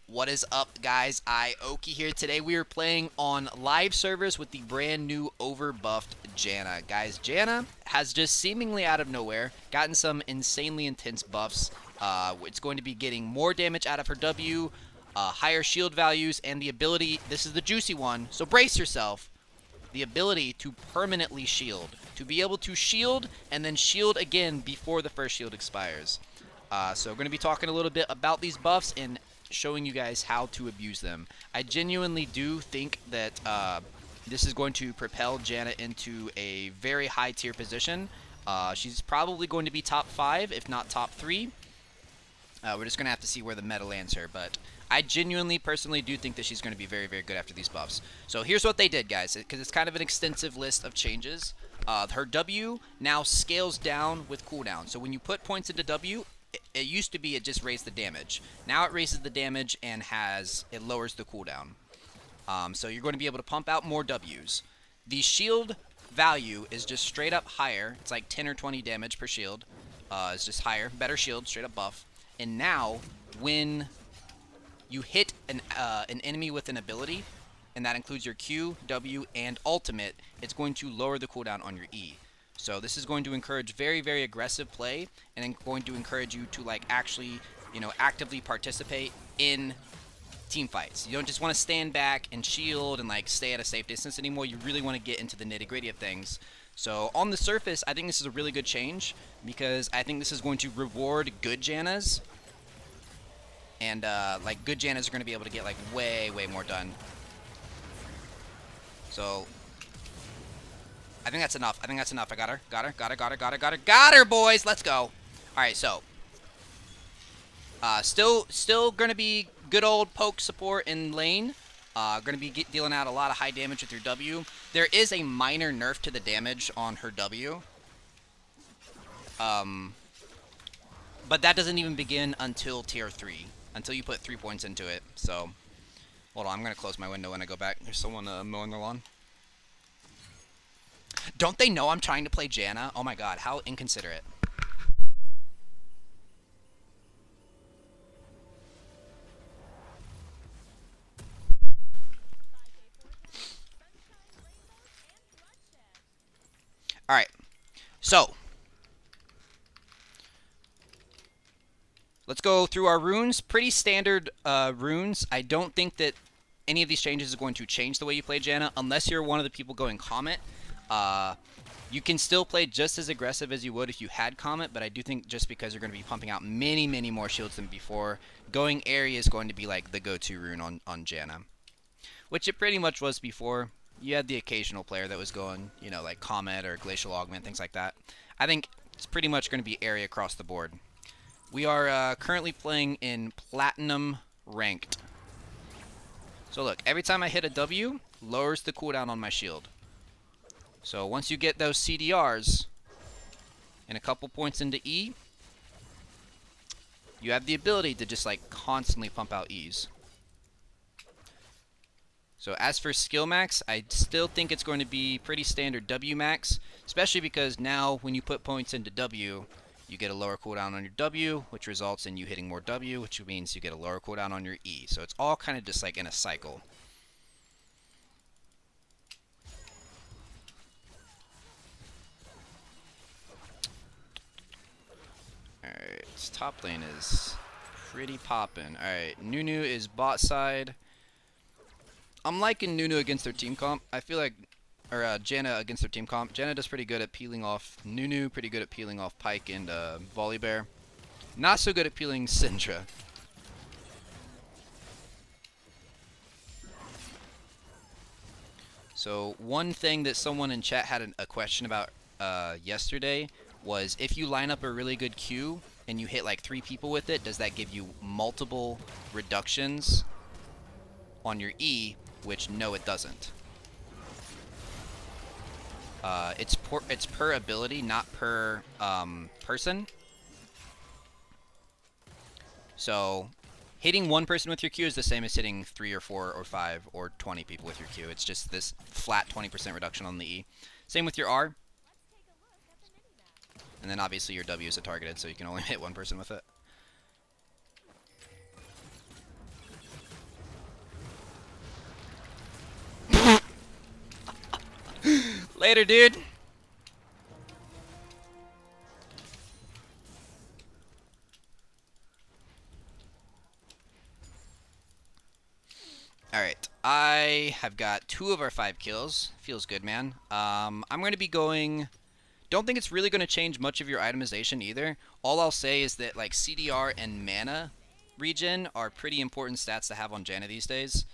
What is up, guys? Oki here. Today we are playing on live servers with the brand new overbuffed JANNA. Guys, JANNA has just seemingly out of nowhere gotten some insanely intense buffs. It's going to be getting more damage out of her W, higher shield values, and the ability, this is the juicy one, so brace yourself, the ability to permanently shield. To be able to shield and then shield again before the first shield expires. So we're going to be talking a little bit about these buffs and showing you guys how to abuse them. I genuinely do think that this is going to propel JANNA into a very high tier position. She's probably going to be top 5, if not top 3. We're just going to have to see where the meta lands her, but I genuinely, personally do think that she's going to be very, very good after these buffs. So here's what they did, guys, because it's kind of an extensive list of changes. Her W now scales down with cooldown. So when you put points into W, it used to be it just raised the damage. Now it raises the damage and it lowers the cooldown. So you're going to be able to pump out more Ws. The shield value is just straight up higher. It's like 10 or 20 damage per shield. It's just higher, better shield, straight up buff. And now, when you hit an enemy with an ability, and that includes your Q, W, and ultimate, it's going to lower the cooldown on your E. So this is going to encourage very, very aggressive play, and then going to encourage you to actually, actively participate in team fights. You don't just want to stand back and shield and stay at a safe distance anymore. You really want to get into the nitty-gritty of things. So on the surface, I think this is a really good change because I think this is going to reward good JANNAs. And good JANNAs are going to be able to get way, way more done. So I think that's enough. I think that's enough. I got her. Got her, boys. Let's go. All right, so still going to be good old poke support in lane. Going to be dealing out a lot of high damage with your W. There is a minor nerf to the damage on her W. But that doesn't even begin until tier 3. Until you put 3 points into it. So, hold on. I'm going to close my window when I go back. There's someone mowing their lawn. Don't they know I'm trying to play JANNA? Oh my god, how inconsiderate. Alright, so let's go through our runes. Pretty standard runes. I don't think that any of these changes is going to change the way you play JANNA, unless you're one of the people going Comet. You can still play just as aggressive as you would if you had Comet, but I do think just because you're going to be pumping out many, many more shields than before, going Area is going to be the go-to rune on JANNA. Which it pretty much was before. You had the occasional player that was going, like Comet or Glacial Augment, things like that. I think it's pretty much going to be Area across the board. We are currently playing in Platinum Ranked. So look, every time I hit a W, lowers the cooldown on my shield. So once you get those CDRs and a couple points into E, you have the ability to just constantly pump out E's. So as for skill max, I still think it's going to be pretty standard W max, especially because now when you put points into W, you get a lower cooldown on your W, which results in you hitting more W, which means you get a lower cooldown on your E. So it's all kind of just in a cycle. Alright, this top lane is pretty poppin'. Alright, Nunu is bot side. I'm liking Nunu against their team comp. I feel like, or JANNA against their team comp. JANNA does pretty good at peeling off Nunu, pretty good at peeling off Pyke and Volibear. Not so good at peeling Syndra. So one thing that someone in chat had a question about yesterday was if you line up a really good Q and you hit 3 people with it, does that give you multiple reductions on your E? Which, no, it doesn't. It's per ability, not per person. So hitting one person with your Q is the same as hitting 3 or 4 or 5 or 20 people with your Q. It's just this flat 20% reduction on the E. Same with your R. And then obviously your W is a targeted, so you can only hit one person with it. Later, dude. Alright, I have got 2 of our 5 kills. Feels good, man. I'm going to be going... Don't think it's really going to change much of your itemization either. All I'll say is that like CDR and mana regen are pretty important stats to have on JANNA these days.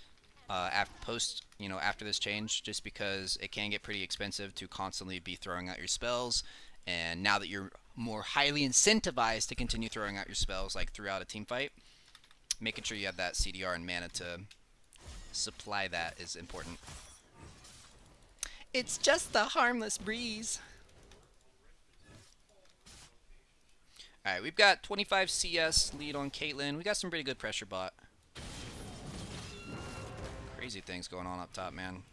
After this change, just because it can get pretty expensive to constantly be throwing out your spells. And now that you're more highly incentivized to continue throwing out your spells like throughout a team fight, making sure you have that CDR and mana to supply that is important. It's just the harmless breeze. Alright, we've got 25 CS lead on Caitlyn. We got some pretty good pressure bot. Crazy things going on up top, man.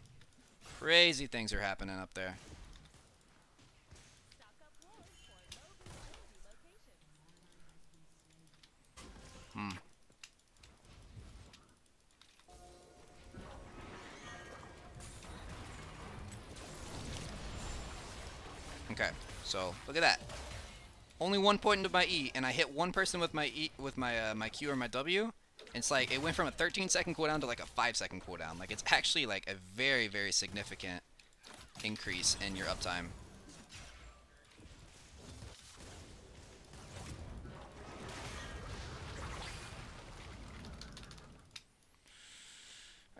Crazy things are happening up there. Okay, so look at that. Only 1 point into my E, and I hit one person with my E with my my Q or my W. It's like it went from a 13-second cooldown to like a 5-second cooldown. Like it's actually like a very, very significant increase in your uptime.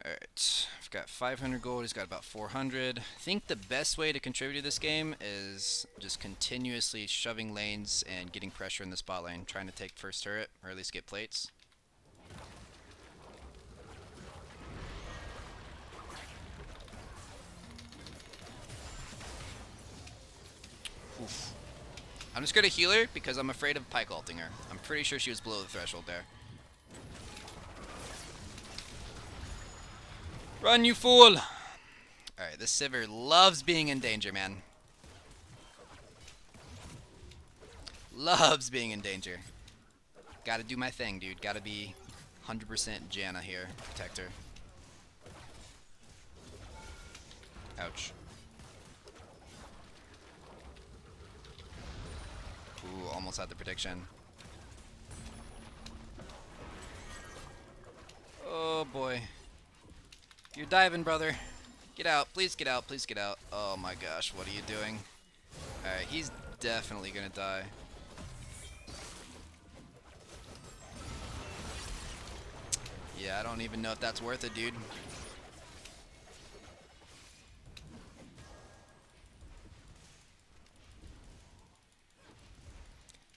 Alright, I've got 500 gold, he's got about 400. I think the best way to contribute to this game is just continuously shoving lanes and getting pressure in the spot lane, trying to take first turret, or at least get plates. Oof. I'm just going to heal her because I'm afraid of pike ulting her. I'm pretty sure she was below the threshold there. Run, you fool! Alright, this Sivir loves being in danger, man. Loves being in danger. Gotta do my thing, dude. Gotta be 100% JANNA here. Protect her. Ouch. Ooh, almost had the prediction. Oh boy. You're diving, brother. Get out. Please get out. Please get out. Oh my gosh, what are you doing? Alright, he's definitely gonna die. Yeah, I don't even know if that's worth it, dude.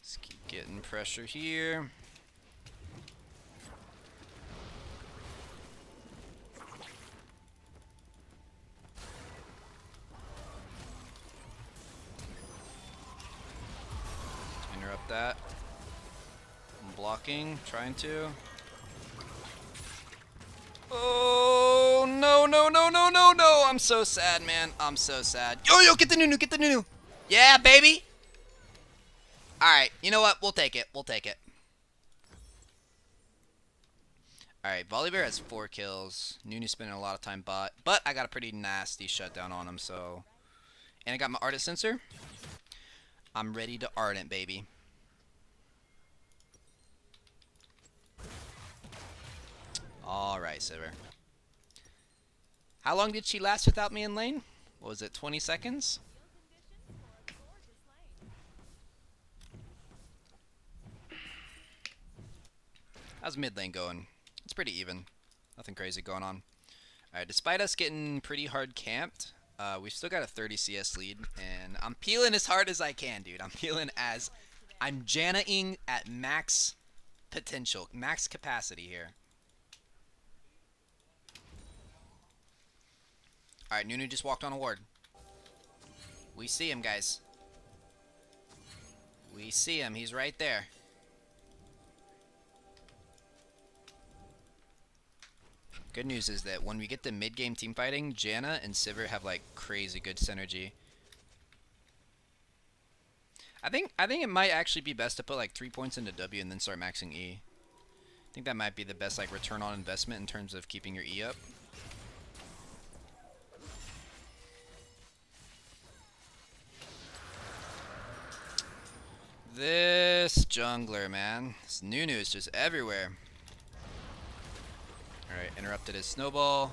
Let's keep getting pressure here. Interrupt that. I'm blocking, trying to. Oh, no, no, no, no, no, no. I'm so sad, man. I'm so sad. Yo, yo, get the Nunu, get the Nunu. Yeah, baby. Alright, you know what? We'll take it. We'll take it. Alright, Volibear has 4 kills. Nunu's spending a lot of time bot. But I got a pretty nasty shutdown on him, so... And I got my Ardent Sensor. I'm ready to Ardent, baby. Alright, Sivir. How long did she last without me in lane? What was it, 20 seconds? How's mid lane going? It's pretty even. Nothing crazy going on. Alright, despite us getting pretty hard camped, we've still got a 30 CS lead, and I'm peeling as hard as I can, dude. I'm peeling as... I'm JANNA-ing at max potential, max capacity here. Alright, Nunu just walked on a ward. We see him, guys. We see him. He's right there. Good news is that when we get to mid-game team fighting, JANNA and Sivir have like crazy good synergy. I think it might actually be best to put like 3 points into W and then start maxing E. I think that might be the best like return on investment in terms of keeping your E up. This jungler, man. This Nunu is just everywhere. Alright, interrupted his snowball.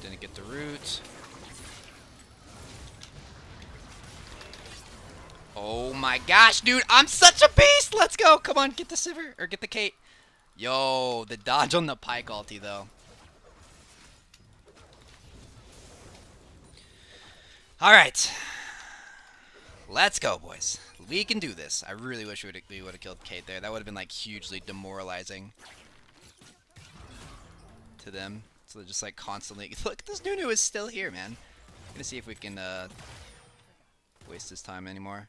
Didn't get the root. Oh my gosh, dude, I'm such a beast! Let's go! Come on, get the Sivir, or get the Kate. Yo, the dodge on the Pike ulti, though. Alright. Let's go, boys. We can do this. I really wish we would have killed Kate there. That would have been, like, hugely demoralizing to them. So they're just, like, constantly... Look, this Nunu is still here, man. I'm gonna see if we can, waste his time anymore.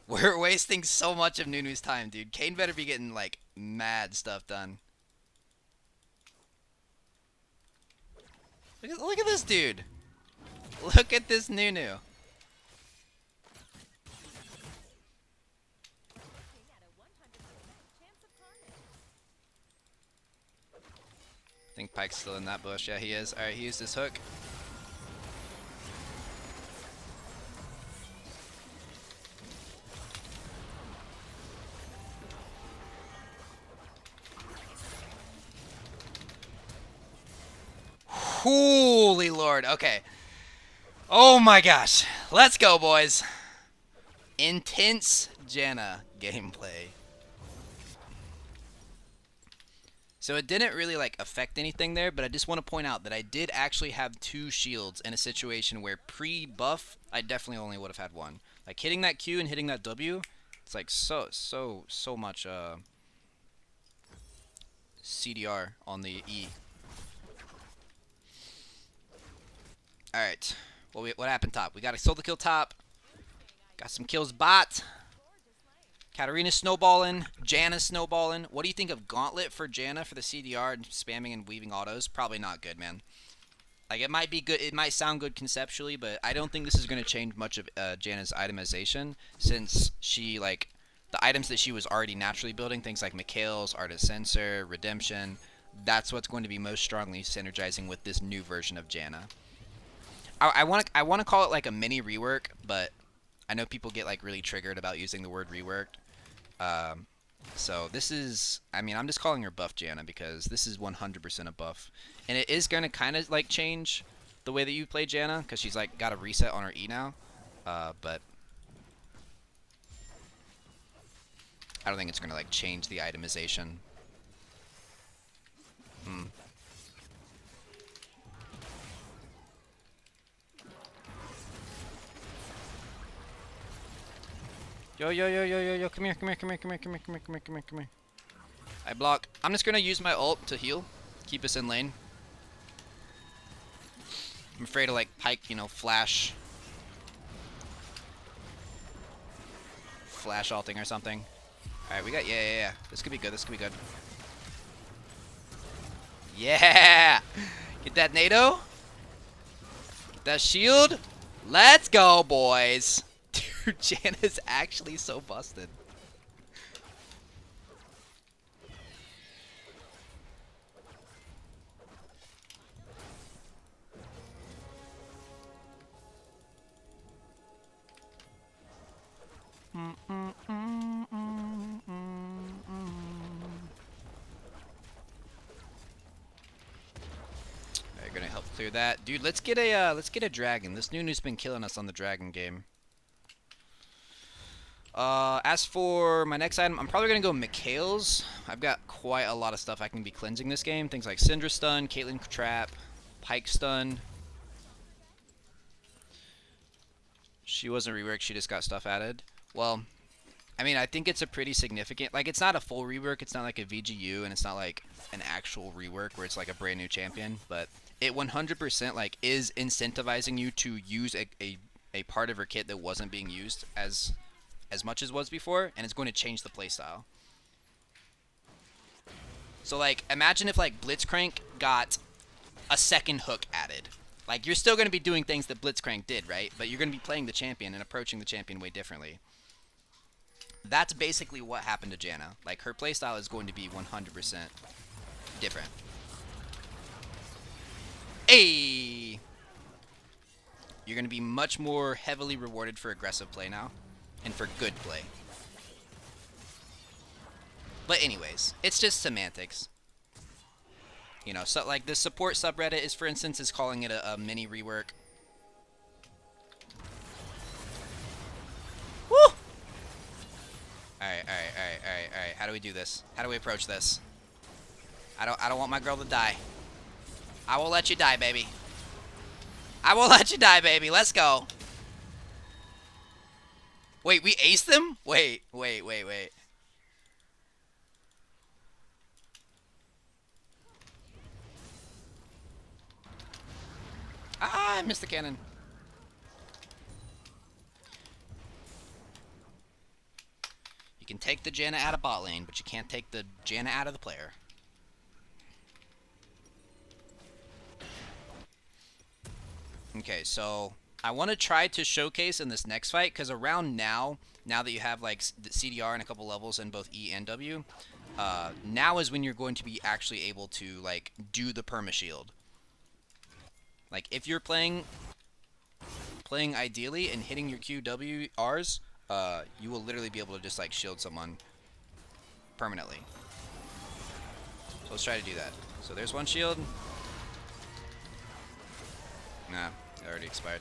We're wasting so much of Nunu's time, dude. Kane better be getting, like, mad stuff done. Look at this dude. Look at this Nunu. I think Pike's still in that bush. Yeah, he is. Alright, he used his hook. Holy Lord. Okay. Oh my gosh. Let's go, boys. Intense Janna gameplay. So it didn't really like affect anything there, but I just want to point out that I did actually have 2 shields in a situation where pre-buff, I definitely only would have had 1. Like hitting that Q and hitting that W, it's like so much CDR on the E. Alright. Well, what happened top? We got a solo kill top. Got some kills bot. Katarina snowballing. Janna snowballing. What do you think of Gauntlet for Janna for the CDR and spamming and weaving autos? Probably not good, man. Like, it might be good. It might sound good conceptually, but I don't think this is going to change much of Janna's itemization since she, like, the items that she was already naturally building, things like Mikhail's, Artist Sensor, Redemption, that's what's going to be most strongly synergizing with this new version of Janna. I want to call it like a mini rework, but I know people get like really triggered about using the word reworked. So this is, I mean, I'm just calling her buff Janna because this is 100% a buff, and it is going to kind of like change the way that you play Janna because she's like got a reset on her E now, but I don't think it's going to like change the itemization. Yo, yo, yo, yo, yo, yo, come here, come here, come here, come here, come here, come here, come here, come here, come here. I block. I'm just gonna use my ult to heal. Keep us in lane. I'm afraid of like Pike, you know, flash ulting or something. Alright, we got, yeah. This could be good, this could be good. Yeah! Get that NATO. Get that shield. Let's go, boys. Dude, Janna's actually so busted. They're gonna help clear that, dude. Let's get a dragon. This Nunu's been killing us on the dragon game. As for my next item, I'm probably going to go Mikhail's. I've got quite a lot of stuff I can be cleansing this game. Things like Syndra Stun, Caitlyn Trap, Pike Stun. She wasn't reworked, she just got stuff added. Well, I mean, I think it's a pretty significant... Like, it's not a full rework, it's not like a VGU, and it's not like an actual rework where it's like a brand new champion. But it 100% like is incentivizing you to use a part of her kit that wasn't being used as much as was before, and it's going to change the playstyle. So like, imagine if like Blitzcrank got a second hook added. Like, you're still going to be doing things that Blitzcrank did, right? But you're going to be playing the champion and approaching the champion way differently. That's basically what happened to Janna. Like, her playstyle is going to be 100% different. Hey! You're going to be much more heavily rewarded for aggressive play now, and for good play. But anyways, it's just semantics. You know, so like this support subreddit is, for instance, is calling it a mini rework. Woo! Alright. How do we do this? How do we approach this? I don't want my girl to die. I won't let you die, baby. I won't let you die, baby. Let's go. Wait, we aced them? Wait. Ah, I missed the cannon. You can take the Janna out of bot lane, but you can't take the Janna out of the player. Okay, so I want to try to showcase in this next fight, because around now that you have like the CDR and a couple levels in both E and W, now is when you're going to be actually able to like do the perma shield. Like if you're playing ideally and hitting your QWRs, you will literally be able to just like shield someone permanently. So let's try to do that. So there's one shield. Nah, it already expired.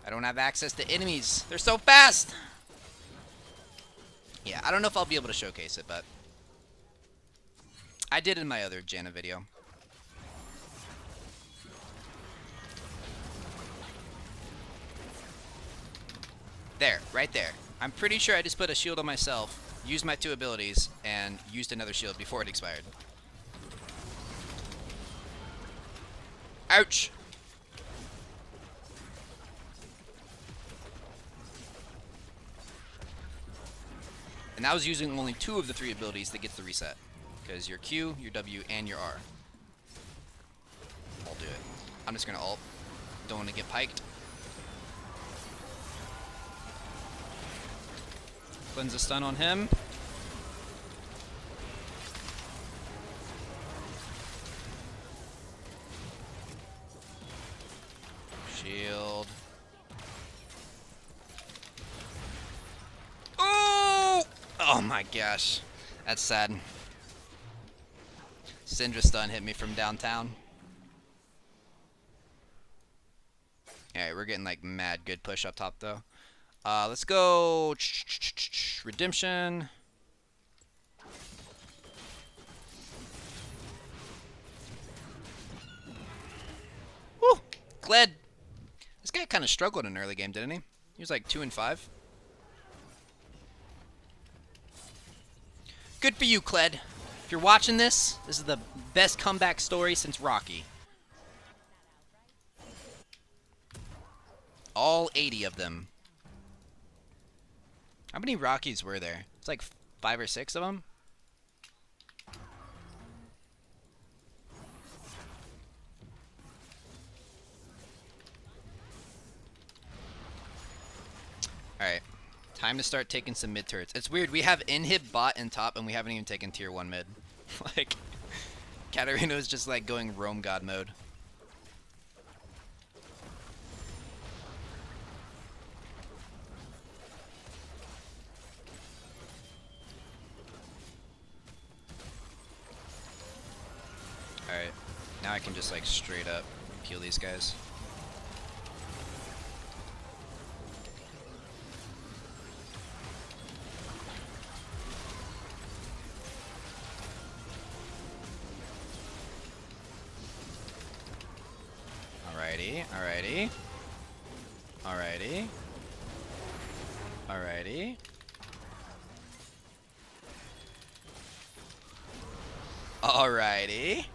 I don't have access to enemies. They're so fast! Yeah, I don't know if I'll be able to showcase it, but I did in my other Janna video. There, right there. I'm pretty sure I just put a shield on myself, used my 2 abilities, and used another shield before it expired. Ouch! And I was using only 2 of the 3 abilities that gets the reset. Because your Q, your W, and your R. I'll do it. I'm just gonna ult. Don't want to get piked. Cleanse a stun on him. Shield. Oh! Oh my gosh. That's sad. Syndra stun hit me from downtown. Alright, we're getting like mad good push up top though. Let's go Redemption. Woo! Glad. This guy kind of struggled in early game, didn't he? He was like 2 and 5. Good for you, Kled. If you're watching this, this is the best comeback story since Rocky. All 80 of them. How many Rockies were there? It's like 5 or 6 of them. Alright. Time to start taking some mid turrets. It's weird, we have inhib bot and top and we haven't even taken tier 1 mid. Like, Katarina is just like going roam god mode. Alright, now I can just like straight up peel these guys. Alrighty.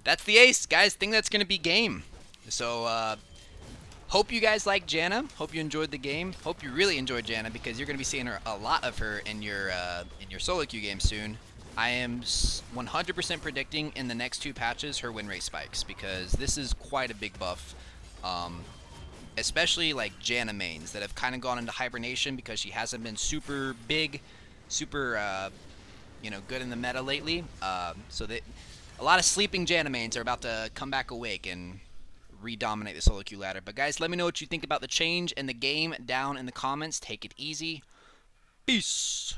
That's the ace, guys. Think that's gonna be game. So, hope you guys like Janna. Hope you enjoyed the game. Hope you really enjoyed Janna because you're gonna be seeing a lot of her in your solo queue game soon. I am 100% predicting in the next 2 patches her win rate spikes because this is quite a big buff. Especially like Janna mains that have kind of gone into hibernation because she hasn't been super big super good in the meta lately. So that a lot of sleeping Janna mains are about to come back awake and redominate the solo queue ladder. But guys, let me know what you think about the change and the game down in the comments. Take it easy. Peace.